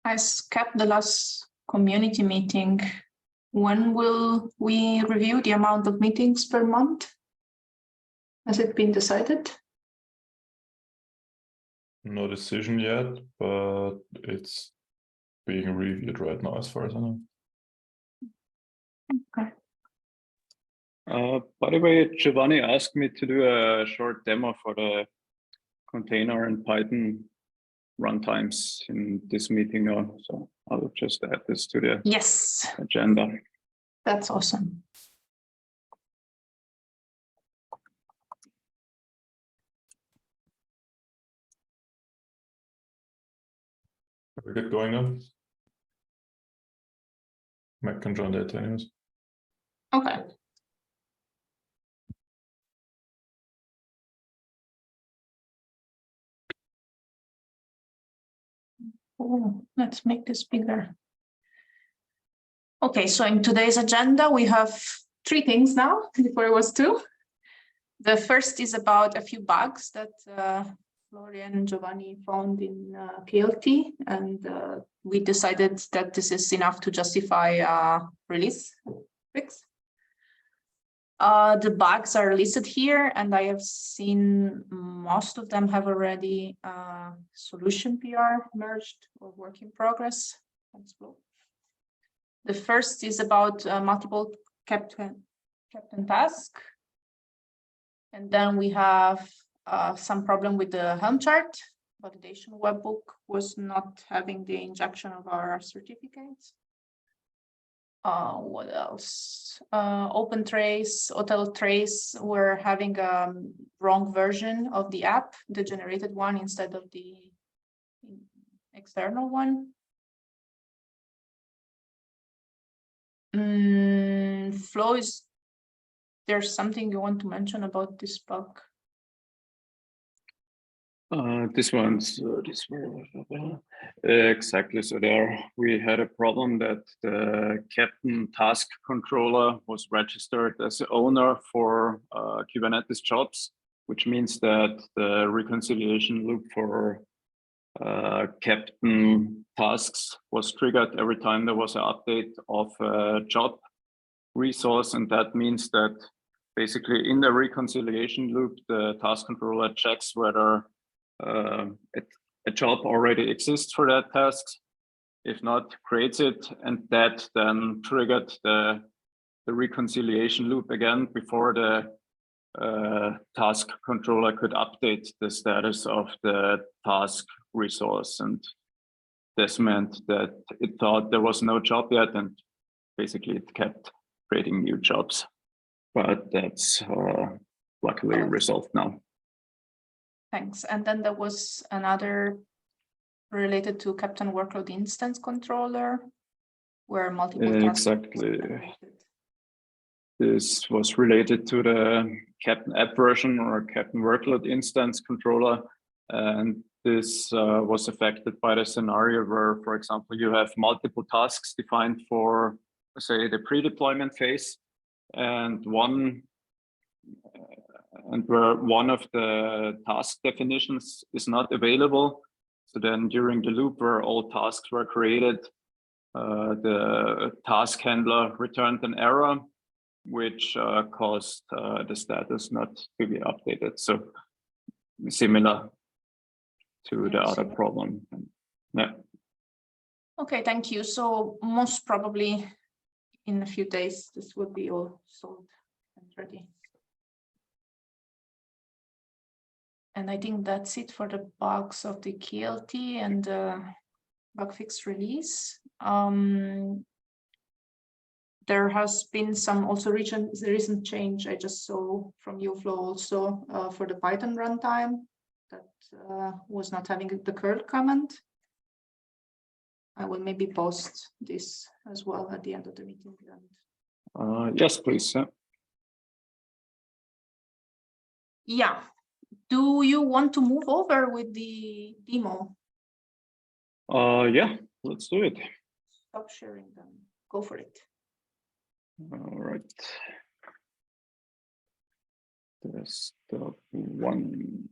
As kept the last community meeting, when will we review the amount of meetings per month? Has it been decided? No decision yet, but it's being reviewed right now as far as I know. Okay. By the way, Giovanni asked me to do a short demo for the container and Python runtimes in this meeting now, so I'll just add this to the agenda. That's awesome. We get going now. Mac can join that anyways. Okay. Oh, let's make this bigger. Okay, so in today's agenda, we have 3 things now, before it was 2. The first is about a few bugs that Florian and Giovanni found in KLT, and we decided that this is enough to justify a release fix. The bugs are listed here, and I have seen most of them have already solution PR merged or work in progress. The first is about multiple Keptn task. And then we have some problem with the Helm chart. Validation webbook was not having the injection of our certificates. What else? OpenTrace, Hotel Trace were having a wrong version of the app, the generated one instead of the external one. Flow, is there something you want to mention about this bug? This one's exactly. So there we had a problem that the Keptn task controller was registered as the owner for Kubernetes jobs, which means that the reconciliation loop for Keptn tasks was triggered every time there was an update of a job resource, and that means that basically in the reconciliation loop, the task controller checks whether a job already exists for that task. If not, creates it, and that then triggered the reconciliation loop again before the task controller could update the status of the task resource. And this meant that it thought there was no job yet, and basically it kept creating new jobs. But that's luckily resolved now. Thanks. And then there was another related to Keptn workload instance controller, where multiple tasks. Exactly. This was related to the Keptn app version or Keptn workload instance controller. And this was affected by the scenario where, for example, you have multiple tasks defined for, say, the pre-deployment phase, and where one of the task definitions is not available. So then during the loop where all tasks were created, the task handler returned an error, which caused the status not to be updated. So similar to the other problem. Yeah. Okay, thank you. So most probably in a few days, this will be all solved and ready. And I think that's it for the bugs of the KLT and bug fix release. There has been some also recent change I just saw from UFlow also for the Python runtime that was not having the curl comment. I will maybe post this as well at the end of the meeting. Yes, please. Yeah. Do you want to move over with the demo? Yeah, let's do it. Stop sharing them. Go for it. All right. Desktop 1.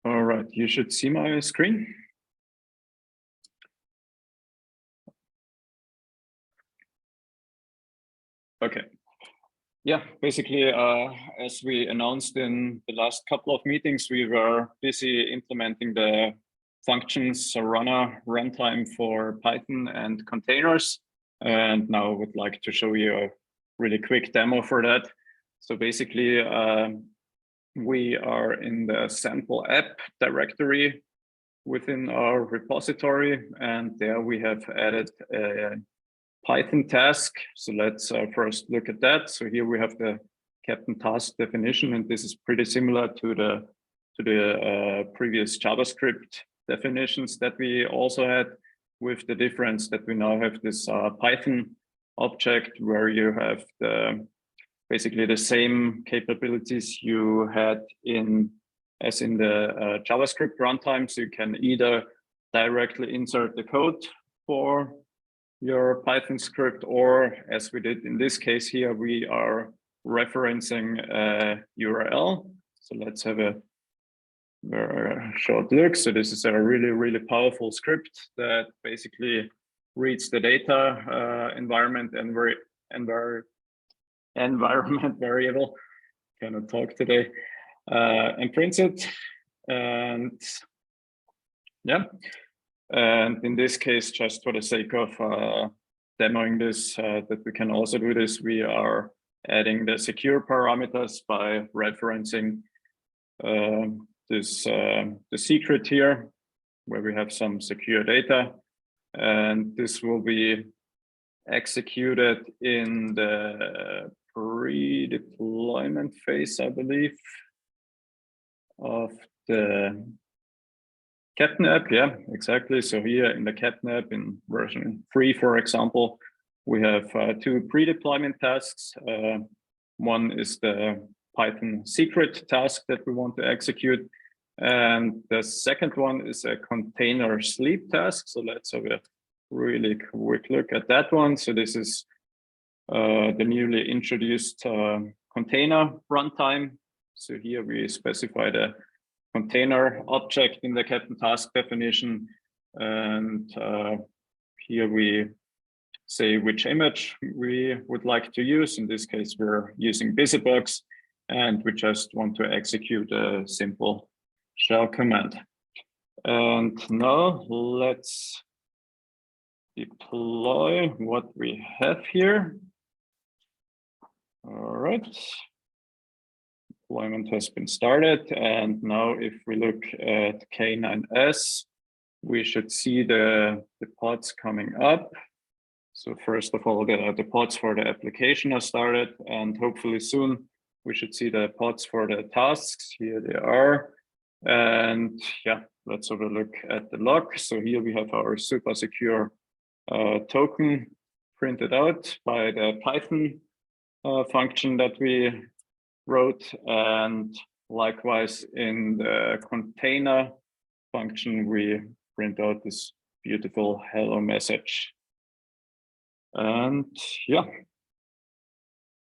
All right, you should see my screen. Okay. Yeah, basically, as we announced in the last couple of meetings, we were busy implementing the functions runner runtime for Python and containers. And now I would like to show you a really quick demo for that. So basically, we are in the sample app directory within our repository, and there we have added a Python task. So let's first look at that. So here we have the Keptn task definition, and this is pretty similar to the previous JavaScript definitions that we also had, with the difference that we now have this Python object where you have basically the same capabilities you had as in the JavaScript runtime. So you can either directly insert the code for your Python script, or as we did in this case here, we are referencing a URL. So let's have a very short look. So this is a really powerful script that basically reads the data environment variable, cannot talk today, and prints it. And yeah, and in this case, just for the sake of demoing this, that we can also do this, we are adding the secure parameters by referencing the secret here, where we have some secure data, and this will be executed in the pre-deployment phase, I believe, of the Keptn app. Yeah, exactly. So here in the Keptn app in version 3, for example, we have 2 pre-deployment tasks. One is the Python secret task that we want to execute, and the second one is a container sleep task. So let's have a really quick look at that one. So this is the newly introduced container runtime. So here we specify the container object in the Keptn task definition, and here we say which image we would like to use. In this case, we're using BusyBox, and we just want to execute a simple shell command. And now let's deploy what we have here. All right. Deployment has been started, and now if we look at K9S, we should see the pods coming up. So first of all, the pods for the application are started, and hopefully soon we should see the pods for the tasks. Here they are. And yeah, let's have a look at the log. So here we have our super secure token printed out by the Python function that we wrote, and likewise in the container function we print out this beautiful hello message. And yeah,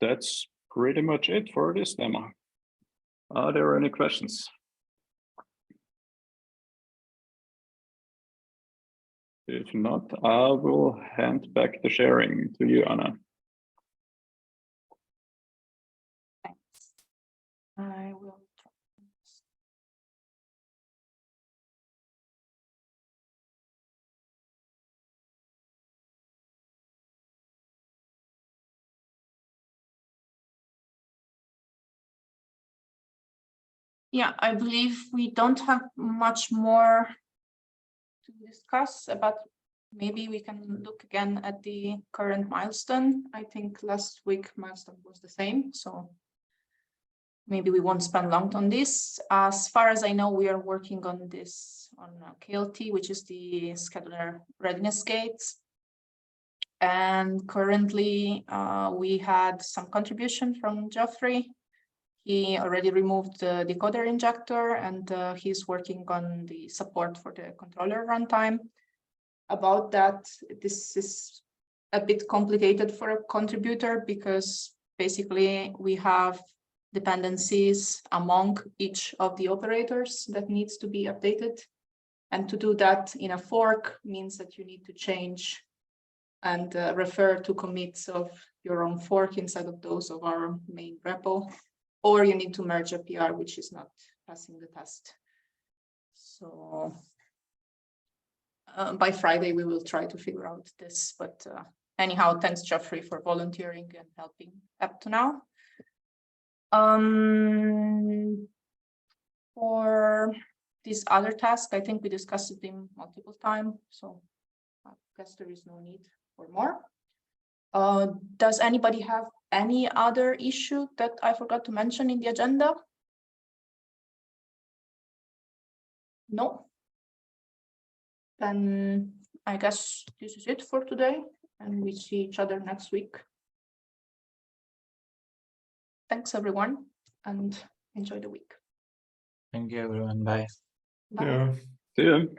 that's pretty much it for this demo. Are there any questions? If not, I will hand back the sharing to you, Anna. Thanks. I will. Yeah, I believe we don't have much more to discuss, but maybe we can look again at the current milestone. I think last week milestone was the same, so maybe we won't spend long on this. As far as I know, we are working on this on KLT, which is the scheduler readiness gates. And currently we had some contribution from Geoffrey. He already removed the decoder injector, and he's working on the support for the controller runtime. About that, this is a bit complicated for a contributor because basically we have dependencies among each of the operators that needs to be updated. And to do that in a fork means that you need to change and refer to commits of your own fork instead of those of our main repo, or you need to merge a PR which is not passing the test. So by Friday, we will try to figure out this, but anyhow, thanks Jeffrey for volunteering and helping up to now. For this other task, I think we discussed it in multiple times, so I guess there is no need for more. Does anybody have any other issue that I forgot to mention in the agenda? No? Then I guess this is it for today, and we see each other next week. Thanks, everyone, and enjoy the week. Thank you, everyone. Bye. Bye. Yeah. See you.